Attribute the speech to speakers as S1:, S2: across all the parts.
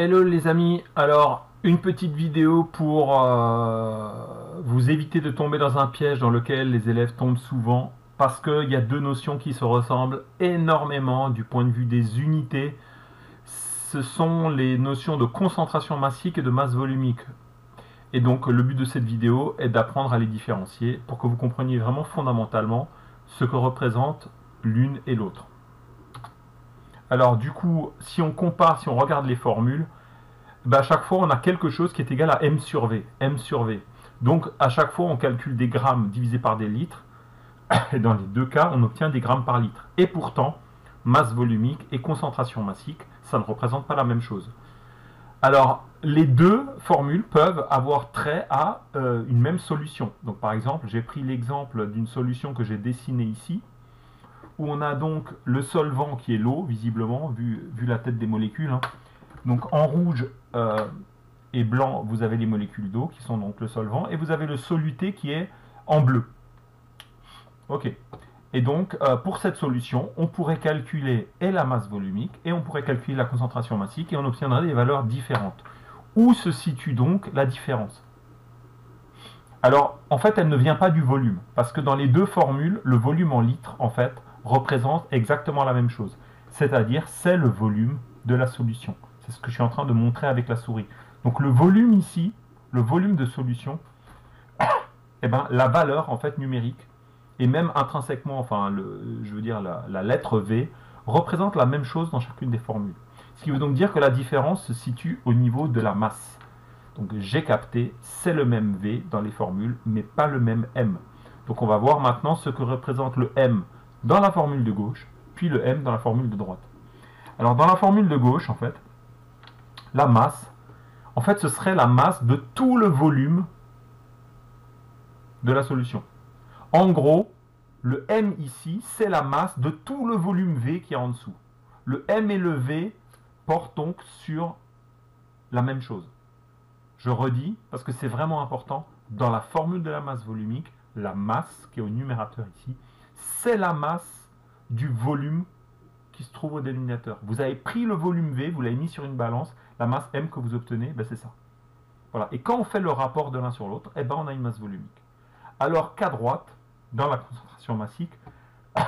S1: Hello les amis, alors une petite vidéo pour vous éviter de tomber dans un piège dans lequel les élèves tombent souvent parce qu'il y a deux notions qui se ressemblent énormément du point de vue des unités. Ce sont les notions de concentration massique et de masse volumique. Et donc le but de cette vidéo est d'apprendre à les différencier pour que vous compreniez vraiment fondamentalement ce que représentent l'une et l'autre. Alors du coup, si on compare, si on regarde les formules, à chaque fois, on a quelque chose qui est égal à m sur v. M sur v. Donc, à chaque fois, on calcule des grammes divisés par des litres. Et dans les deux cas, on obtient des grammes par litre. Et pourtant, masse volumique et concentration massique, ça ne représente pas la même chose. Alors, les deux formules peuvent avoir trait à une même solution. Donc, par exemple, j'ai pris l'exemple d'une solution que j'ai dessinée ici, où on a donc le solvant qui est l'eau, visiblement, vu la tête des molécules. Donc, en rouge, et blanc, vous avez les molécules d'eau qui sont donc le solvant, et vous avez le soluté qui est en bleu. Ok. Et donc, pour cette solution, on pourrait calculer et la masse volumique, et on pourrait calculer la concentration massique, et on obtiendrait des valeurs différentes. Où se situe donc la différence? Alors, en fait, elle ne vient pas du volume, parce que dans les deux formules, le volume en litres, en fait, représente exactement la même chose. C'est-à-dire, c'est le volume de la solution. C'est ce que je suis en train de montrer avec la souris. Donc, le volume ici, le volume de solution, eh ben, la valeur, en fait, numérique, et même intrinsèquement, enfin, je veux dire, la lettre V, représente la même chose dans chacune des formules. Ce qui veut donc dire que la différence se situe au niveau de la masse. Donc j'ai capté, c'est le même V dans les formules, mais pas le même M. Donc on va voir maintenant ce que représente le M dans la formule de gauche, puis le M dans la formule de droite. Alors dans la formule de gauche, en fait, la masse, en fait, ce serait la masse de tout le volume de la solution. En gros, le M ici, c'est la masse de tout le volume V qui est en dessous. Le M et le V portent donc sur la même chose. Je redis, parce que c'est vraiment important, dans la formule de la masse volumique, la masse qui est au numérateur ici, c'est la masse du volume qui se trouve au dénominateur. Vous avez pris le volume V, vous l'avez mis sur une balance, la masse M que vous obtenez, ben c'est ça. Voilà. Et quand on fait le rapport de l'un sur l'autre, eh ben on a une masse volumique. Alors qu'à droite, dans la concentration massique,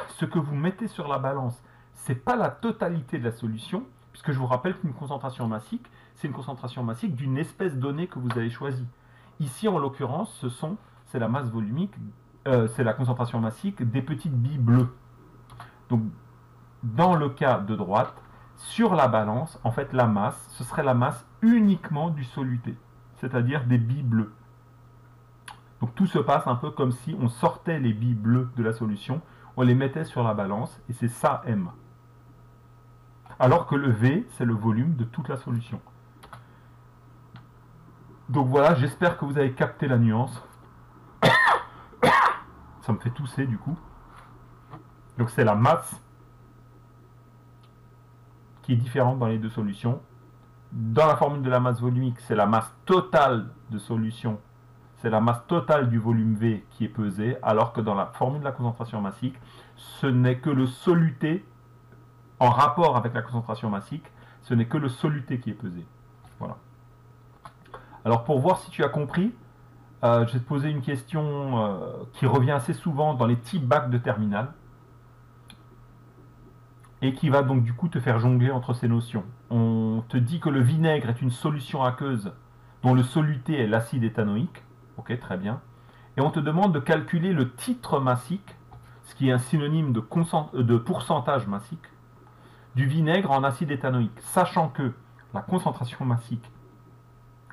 S1: ce que vous mettez sur la balance, ce n'est pas la totalité de la solution, puisque je vous rappelle qu'une concentration massique, c'est une concentration massique d'une espèce donnée que vous avez choisie. Ici, en l'occurrence, c'est la masse volumique, c'est la concentration massique des petites billes bleues. Donc, dans le cas de droite, sur la balance, en fait, la masse, ce serait la masse uniquement du soluté, c'est-à-dire des billes bleues. Donc tout se passe un peu comme si on sortait les billes bleues de la solution, on les mettait sur la balance, et c'est ça M. Alors que le V, c'est le volume de toute la solution. Donc voilà, j'espère que vous avez capté la nuance. Ça me fait tousser du coup. Donc c'est la masse qui est différente dans les deux solutions. Dans la formule de la masse volumique, c'est la masse totale de solution. C'est la masse totale du volume V qui est pesée, alors que dans la formule de la concentration massique, ce n'est que le soluté en rapport avec la concentration massique, ce n'est que le soluté qui est pesé. Voilà. Alors pour voir si tu as compris, je vais te poser une question qui revient assez souvent dans les petits bacs de terminale et qui va donc du coup te faire jongler entre ces notions. On te dit que le vinaigre est une solution aqueuse dont le soluté est l'acide éthanoïque. Ok, très bien. Et on te demande de calculer le titre massique, ce qui est un synonyme de pourcentage massique, du vinaigre en acide éthanoïque, sachant que la concentration massique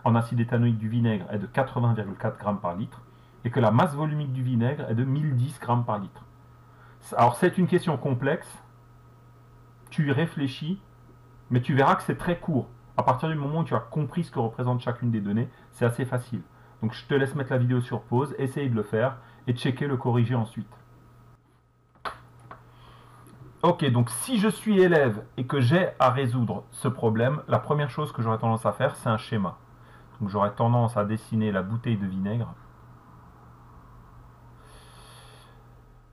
S1: en acide éthanoïque du vinaigre est de 80,4 grammes par litre et que la masse volumique du vinaigre est de 1010 grammes par litre. Alors c'est une question complexe, tu y réfléchis, mais tu verras que c'est très court. À partir du moment où tu as compris ce que représente chacune des données, c'est assez facile. Donc je te laisse mettre la vidéo sur pause, essaye de le faire et checker le corriger ensuite. Ok, donc si je suis élève et que j'ai à résoudre ce problème, la première chose que j'aurais tendance à faire, c'est un schéma. Donc j'aurais tendance à dessiner la bouteille de vinaigre.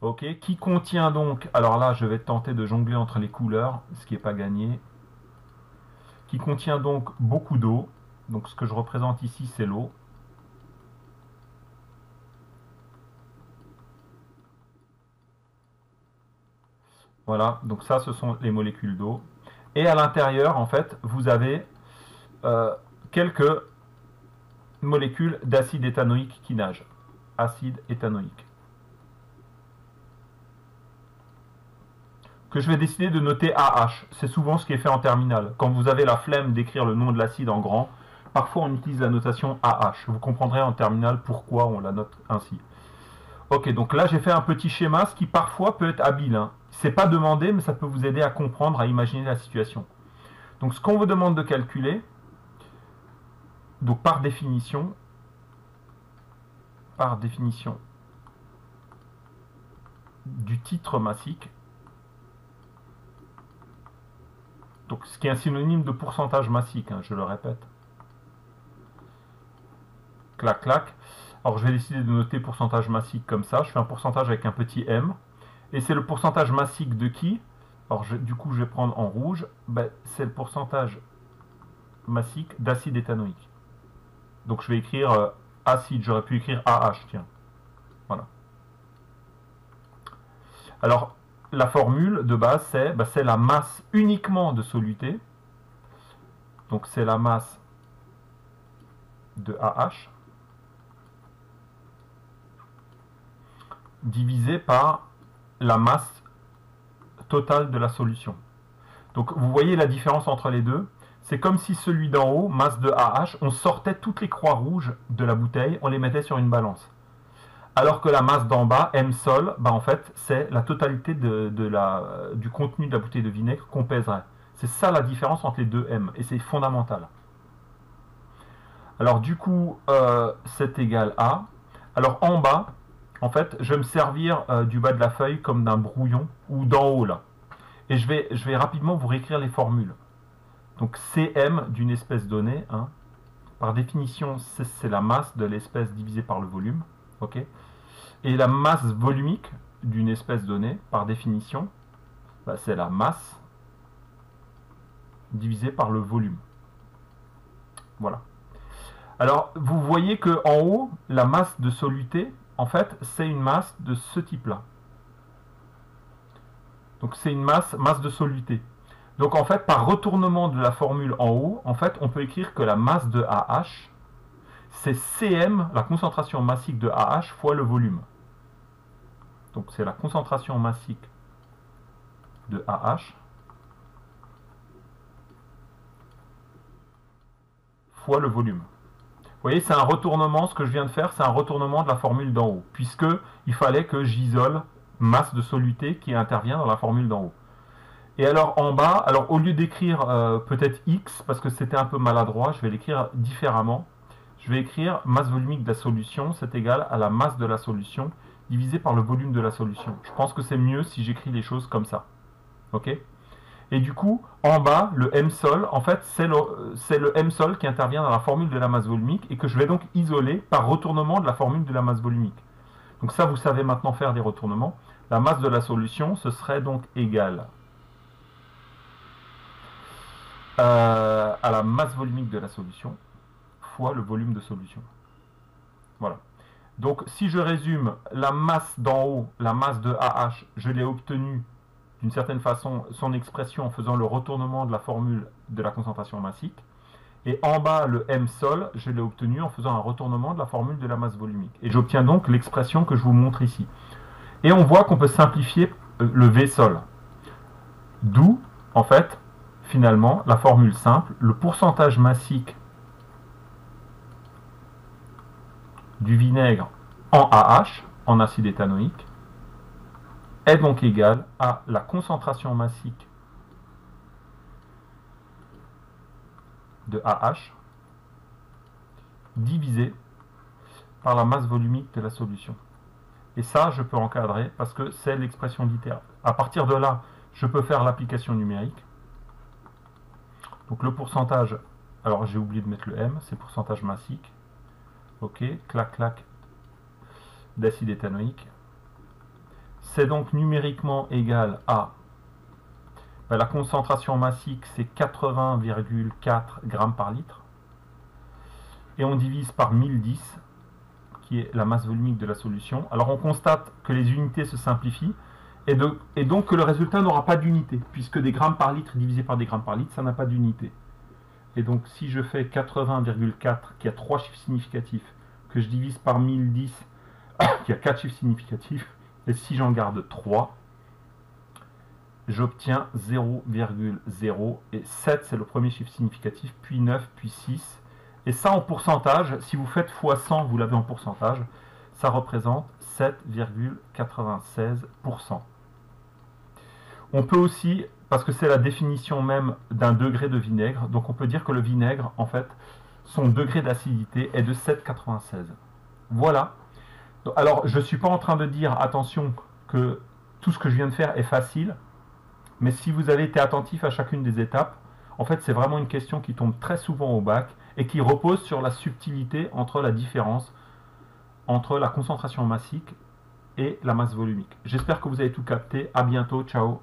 S1: Ok, qui contient donc, alors là je vais tenter de jongler entre les couleurs, ce qui n'est pas gagné, qui contient donc beaucoup d'eau. Donc ce que je représente ici, c'est l'eau. Voilà, donc ça, ce sont les molécules d'eau. Et à l'intérieur, en fait, vous avez quelques molécules d'acide éthanoïque qui nagent. Acide éthanoïque. Que je vais décider de noter AH. C'est souvent ce qui est fait en terminale. Quand vous avez la flemme d'écrire le nom de l'acide en grand, parfois on utilise la notation AH. Vous comprendrez en terminale pourquoi on la note ainsi. Ok, donc là j'ai fait un petit schéma, ce qui parfois peut être habile. Hein. C'est pas demandé, mais ça peut vous aider à comprendre, à imaginer la situation. Donc ce qu'on vous demande de calculer, donc par définition, du titre massique, donc ce qui est un synonyme de pourcentage massique, hein, je le répète. Clac, clac. Alors je vais décider de noter pourcentage massique comme ça. Je fais un pourcentage avec un petit m. Et c'est le pourcentage massique de qui? Alors du coup je vais prendre en rouge. Ben, c'est le pourcentage massique d'acide éthanoïque. Donc je vais écrire acide. J'aurais pu écrire AH, tiens. Voilà. Alors la formule de base c'est la masse uniquement de soluté. Donc c'est la masse de AH divisé par la masse totale de la solution. Donc vous voyez la différence entre les deux. C'est comme si celui d'en haut, masse de AH, on sortait toutes les croix rouges de la bouteille, on les mettait sur une balance. Alors que la masse d'en bas, M sol, bah en fait, c'est la totalité du contenu de la bouteille de vinaigre qu'on pèserait. C'est ça la différence entre les deux M, et c'est fondamental. Alors du coup, c'est égal à... Alors en bas, en fait, je vais me servir du bas de la feuille comme d'un brouillon, ou d'en haut là. Et je vais rapidement vous réécrire les formules. Donc Cm d'une espèce donnée, hein, par définition, c'est la masse de l'espèce divisée par le volume. Okay, et la masse volumique d'une espèce donnée, par définition, bah, c'est la masse divisée par le volume. Voilà. Alors, vous voyez qu'en haut, la masse de soluté, en fait, c'est une masse de ce type-là. Donc, c'est une masse de soluté. Donc, en fait, par retournement de la formule en haut, en fait, on peut écrire que la masse de AH, c'est Cm, la concentration massique de AH, fois le volume. Donc, c'est la concentration massique de AH fois le volume. Vous voyez, c'est un retournement, ce que je viens de faire, c'est un retournement de la formule d'en haut, puisque il fallait que j'isole masse de soluté qui intervient dans la formule d'en haut. Et alors en bas, alors au lieu d'écrire peut-être X, parce que c'était un peu maladroit, je vais l'écrire différemment. Je vais écrire masse volumique de la solution, c'est égal à la masse de la solution divisé par le volume de la solution. Je pense que c'est mieux si j'écris les choses comme ça. Ok ? Et du coup, en bas, le M sol, en fait, c'est le M sol qui intervient dans la formule de la masse volumique et que je vais donc isoler par retournement de la formule de la masse volumique. Donc ça, vous savez maintenant faire des retournements. La masse de la solution, ce serait donc égal à la masse volumique de la solution fois le volume de solution. Voilà. Donc si je résume, la masse d'en haut, la masse de AH, je l'ai obtenue d'une certaine façon son expression en faisant le retournement de la formule de la concentration massique. Et en bas, le M sol, je l'ai obtenu en faisant un retournement de la formule de la masse volumique. Et j'obtiens donc l'expression que je vous montre ici. Et on voit qu'on peut simplifier le V sol. D'où, en fait, finalement, la formule simple, le pourcentage massique du vinaigre en AH, en acide éthanoïque, est donc égal à la concentration massique de AH divisé par la masse volumique de la solution. Et ça, je peux encadrer parce que c'est l'expression littérale. À partir de là, je peux faire l'application numérique. Donc le pourcentage, alors j'ai oublié de mettre le M, c'est pourcentage massique. Ok, clac, clac, d'acide éthanoïque. C'est donc numériquement égal à Ben, la concentration massique, c'est 80,4 grammes par litre. Et on divise par 1010, qui est la masse volumique de la solution. Alors on constate que les unités se simplifient, et donc que le résultat n'aura pas d'unité, puisque des grammes par litre divisé par des grammes par litre, ça n'a pas d'unité. Et donc si je fais 80,4, qui a 3 chiffres significatifs, que je divise par 1010, qui a 4 chiffres significatifs, et si j'en garde 3, j'obtiens 0,0, et 7 c'est le premier chiffre significatif, puis 9, puis 6. Et ça en pourcentage, si vous faites x 100, vous l'avez en pourcentage, ça représente 7,96%. On peut aussi, parce que c'est la définition même d'un degré de vinaigre, donc on peut dire que le vinaigre, en fait, son degré d'acidité est de 7,96. Voilà. Alors, je ne suis pas en train de dire, attention, que tout ce que je viens de faire est facile, mais si vous avez été attentif à chacune des étapes, en fait, c'est vraiment une question qui tombe très souvent au bac et qui repose sur la subtilité entre la différence entre la concentration massique et la masse volumique. J'espère que vous avez tout capté. À bientôt. Ciao.